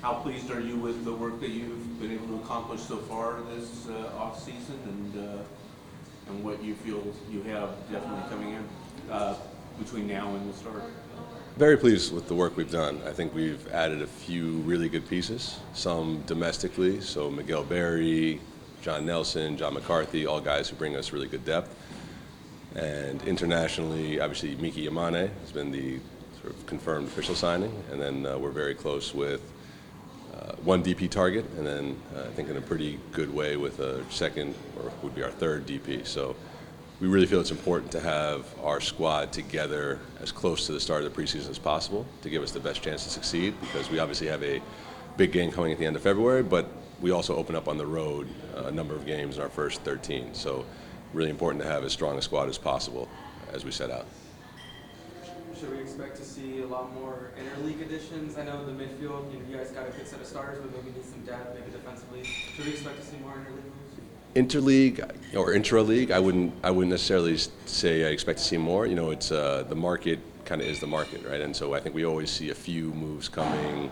How pleased are you with the work that you've been able to accomplish so far this off season, and what you feel you have definitely coming in between now and the start? Very pleased with the work we've done. I think we've added a few really good pieces, some domestically, so Miguel Berry, John Nelson, John McCarthy, all guys who bring us really good depth. And internationally, obviously, Miki Yamane has been the sort of confirmed official signing, and then we're very close with one DP target, and then I think in a pretty good way with a second, or would be our third DP. So we really feel it's important to have our squad together as close to the start of the preseason as possible to give us the best chance to succeed, because we obviously have a big game coming at the end of February, but we also open up on the road a number of games in our first 13. So really important to have as strong a squad as possible as we set out. Should we expect to see a lot more interleague additions? I know in the midfield, you guys got a good set of starters, but maybe need some depth, maybe defensively. Should we expect to see more interleague moves? Interleague or intra-league, I wouldn't necessarily say I expect to see more. It's the market kind of is the market, right? And so I think we always see a few moves coming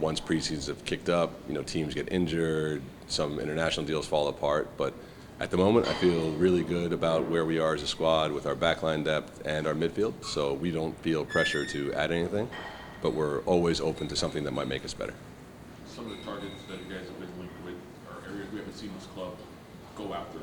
once preseasons have kicked up. Teams get injured, some international deals fall apart, but at the moment, I feel really good about where we are as a squad with our backline depth and our midfield. So we don't feel pressure to add anything, but we're always open to something that might make us better. Some of the targets that you guys have been linked with are areas we haven't seen this club go after.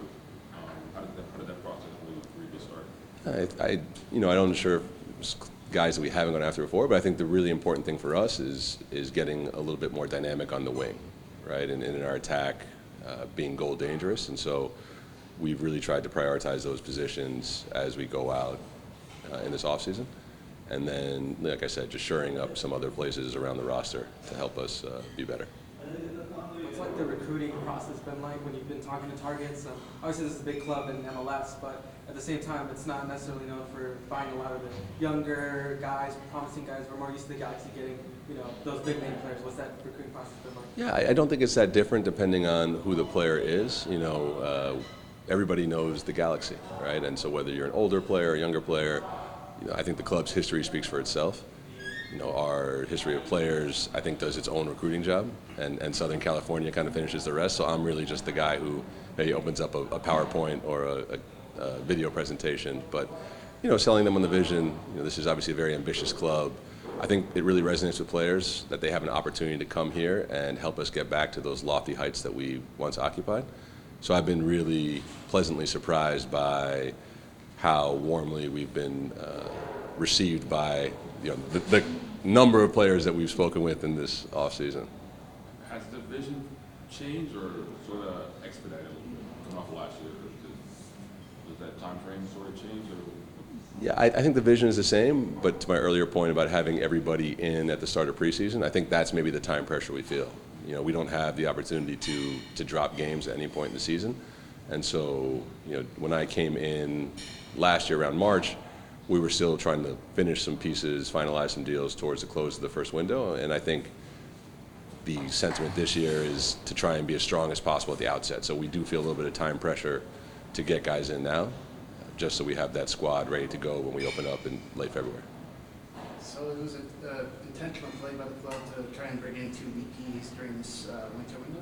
How did that process really get started? I don't sure if it's guys that we haven't gone after before, but I think the really important thing for us is getting a little bit more dynamic on the wing, right? And in our attack, being goal dangerous, and so we've really tried to prioritize those positions as we go out in this offseason. And then, like I said, just shoring up some other places around the roster to help us be better. What's like the recruiting process been like when you've been talking to targets? Obviously, this is a big club in MLS, but at the same time, it's not necessarily known for finding a lot of the younger guys, promising guys. We're more used to the Galaxy getting, those big name players. What's that recruiting process been like? Yeah, I don't think it's that different depending on who the player is. Everybody knows the Galaxy, right? And so whether you're an older player or a younger player, I think the club's history speaks for itself. Our history of players, I think, does its own recruiting job, and Southern California kind of finishes the rest. So I'm really just the guy who maybe opens up a PowerPoint or a video presentation. But, selling them on the vision, this is obviously a very ambitious club. I think it really resonates with players that they have an opportunity to come here and help us get back to those lofty heights that we once occupied. So I've been really pleasantly surprised by how warmly we've been received by the number of players that we've spoken with in this offseason. Has the vision changed or sort of expedited a little bit coming off last year? Does that time frame sort of change? Yeah, I think the vision is the same, but to my earlier point about having everybody in at the start of preseason, I think that's maybe the time pressure we feel. We don't have the opportunity to drop games at any point in the season. And so, when I came in last year around March, we were still trying to finish some pieces, finalize some deals towards the close of the first window. And I think the sentiment this year is to try and be as strong as possible at the outset. So we do feel a little bit of time pressure to get guys in now, just so we have that squad ready to go when we open up in late February. So it was an intentional play by the club to try and bring in two DPs during this winter window?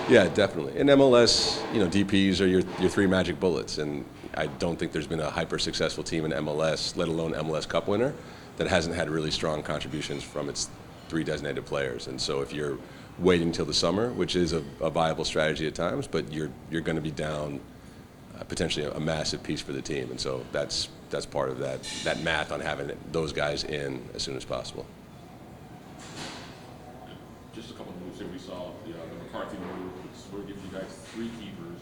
Yeah, definitely. In MLS, DPs are your three magic bullets, and I don't think there's been a hyper-successful team in MLS, let alone MLS Cup winner, that hasn't had really strong contributions from its three designated players. And so if you're waiting till the summer, which is a viable strategy at times, but you're going to be down potentially a massive piece for the team. And so that's part of that math on having those guys in as soon as possible. Just a couple of moves here. We saw the McCarthy move, which sort of gives you guys three keepers.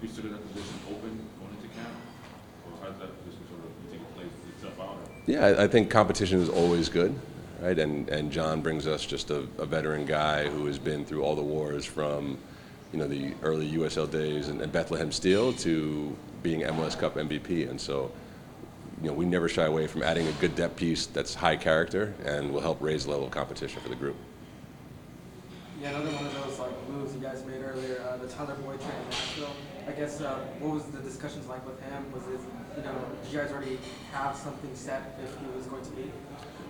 You still in that position open going into camp? Or how does that position sort of, you think it plays itself out? Yeah, I think competition is always good, right? And John brings us just a veteran guy who has been through all the wars from the early USL days and Bethlehem Steel to being MLS Cup MVP. And so, we never shy away from adding a good depth piece that's high character and will help raise the level of competition for the group. Yeah, another one of those moves you guys made earlier, the Tyler Boyd trade in Nashville. I guess what was the discussions like with him? Was it, did you guys already have something set if he was going to be?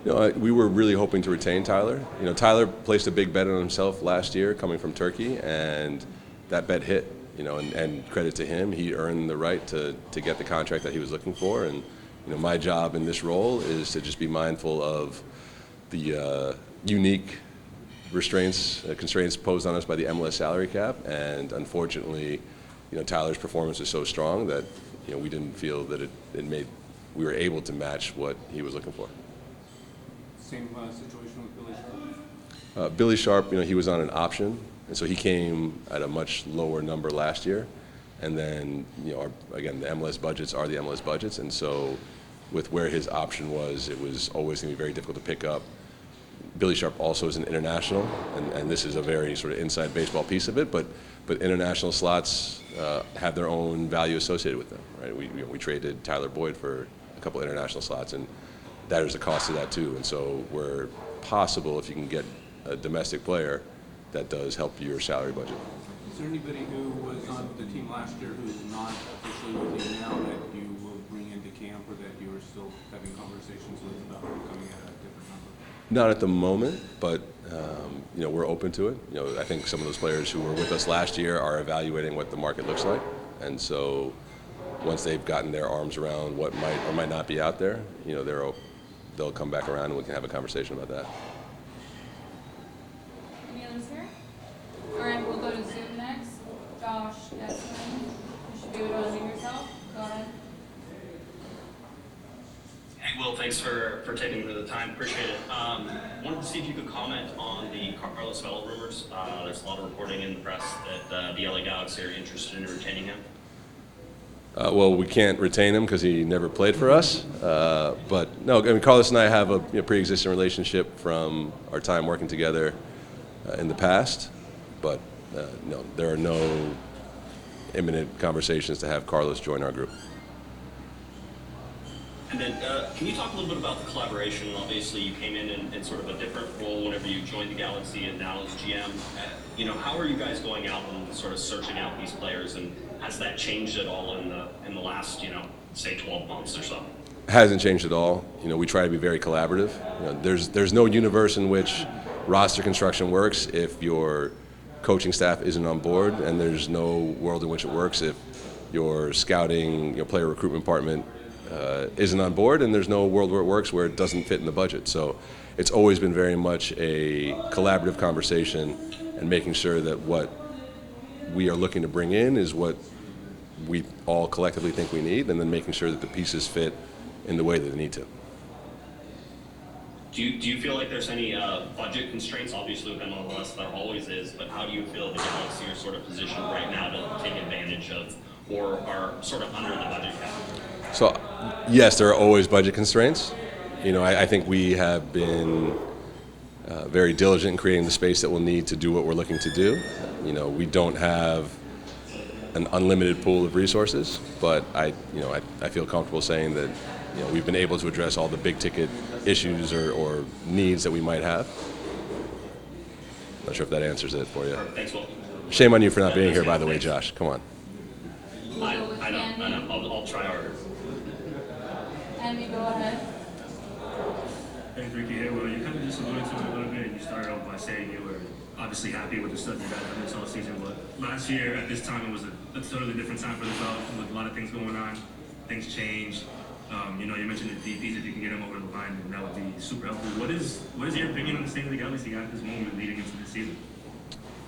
We were really hoping to retain Tyler. Tyler placed a big bet on himself last year coming from Turkey, and that bet hit. And credit to him, he earned the right to get the contract that he was looking for. And my job in this role is to just be mindful of the unique constraints posed on us by the MLS salary cap. And unfortunately, Tyler's performance was so strong that we didn't feel that we were able to match what he was looking for. Same situation with Billy Sharp? Billy Sharp, he was on an option, and so he came at a much lower number last year. And then, again, the MLS budgets are the MLS budgets, and so with where his option was, it was always going to be very difficult to pick up. Billy Sharp also is an international, and this is a very sort of inside baseball piece of it, but international slots have their own value associated with them, right? We traded Tyler Boyd for a couple international slots, and that is a cost to that too. And so where possible, if you can get a domestic player, that does help your salary budget. Is there anybody who was on the team last year who is not officially with you now that you will bring into camp, or that you are still having conversations with about coming at a different number? Not at the moment, but we're open to it. I think some of those players who were with us last year are evaluating what the market looks like, and so once they've gotten their arms around what might or might not be out there, they'll come back around and we can have a conversation about that. Any others here? All right, we'll go to Zoom next. Josh Esselman, you should be able to unmute yourself. Go ahead. Hey, Will, thanks for taking the time. Appreciate it. Wanted to see if you could comment on the Carlos Vela rumors. There's a lot of reporting in the press that the LA Galaxy are interested in retaining him. Well, we can't retain him because he never played for us. But no, Carlos and I have a pre-existing relationship from our time working together in the past. But no, there are no imminent conversations to have Carlos join our group. And then, can you talk a little bit about the collaboration? Obviously, you came in sort of a different role whenever you joined the Galaxy, and now as GM. How are you guys going out and sort of searching out these players, and has that changed at all in the last, say 12 months or so? It hasn't changed at all. We try to be very collaborative. There's no universe in which roster construction works if your coaching staff isn't on board, and there's no world in which it works if your scouting, player recruitment department isn't on board, and there's no world where it works where it doesn't fit in the budget. So it's always been very much a collaborative conversation and making sure that what we are looking to bring in is what we all collectively think we need, and then making sure that the pieces fit in the way that they need to. Do you feel like there's any budget constraints? Obviously with MLS there always is, but how do you feel the Galaxy are sort of positioned right now to take advantage of, or are sort of under the budget cap? So yes, there are always budget constraints. I think we have been very diligent in creating the space that we'll need to do what we're looking to do. We don't have an unlimited pool of resources, but I feel comfortable saying that we've been able to address all the big ticket issues or needs that we might have. Not sure if that answers it for you. Thanks, Will. Shame on you for not being here, by the way, Josh. Come on. I know. I'll try harder. Andy, go ahead. Thanks, Ricky. Hey, well, you kind of just alluded to it a little bit. You started off by saying you were obviously happy with the stuff you guys done this whole season, but last year at this time it was a totally different time for the club with a lot of things going on. Things changed. You mentioned the DPs. If you can get them over the line, that would be super helpful. What is your opinion on the state of the Galaxy at this moment leading into the season?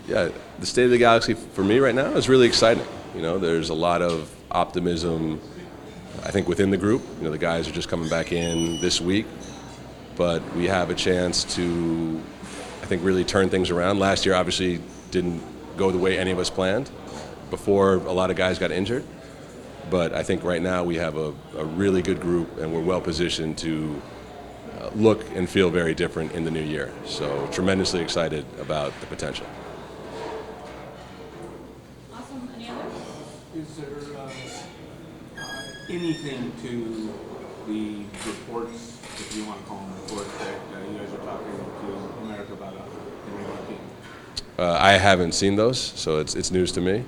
Yeah, the state of the Galaxy for me right now is really exciting. There's a lot of optimism, I think, within the group. The guys are just coming back in this week, but we have a chance to, I think, really turn things around. Last year obviously didn't go the way any of us planned before a lot of guys got injured, but I think right now we have a really good group, and we're well positioned to look and feel very different in the new year. So tremendously excited about the potential. Awesome. Any others? Is there anything to the reports, if you want to call them reports, that you guys are talking to America about in the team? I haven't seen those, so it's news to me.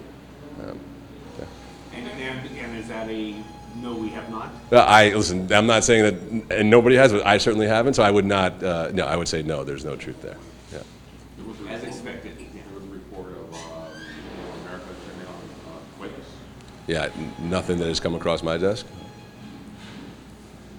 And is that a no, we have not? Listen. I'm not saying that, and nobody has, but I certainly haven't. So I would not. No, I would say no. There's no truth there. Yeah. There was a As report- expected. There was a report of America turning on quakes. Yeah. Nothing that has come across my desk.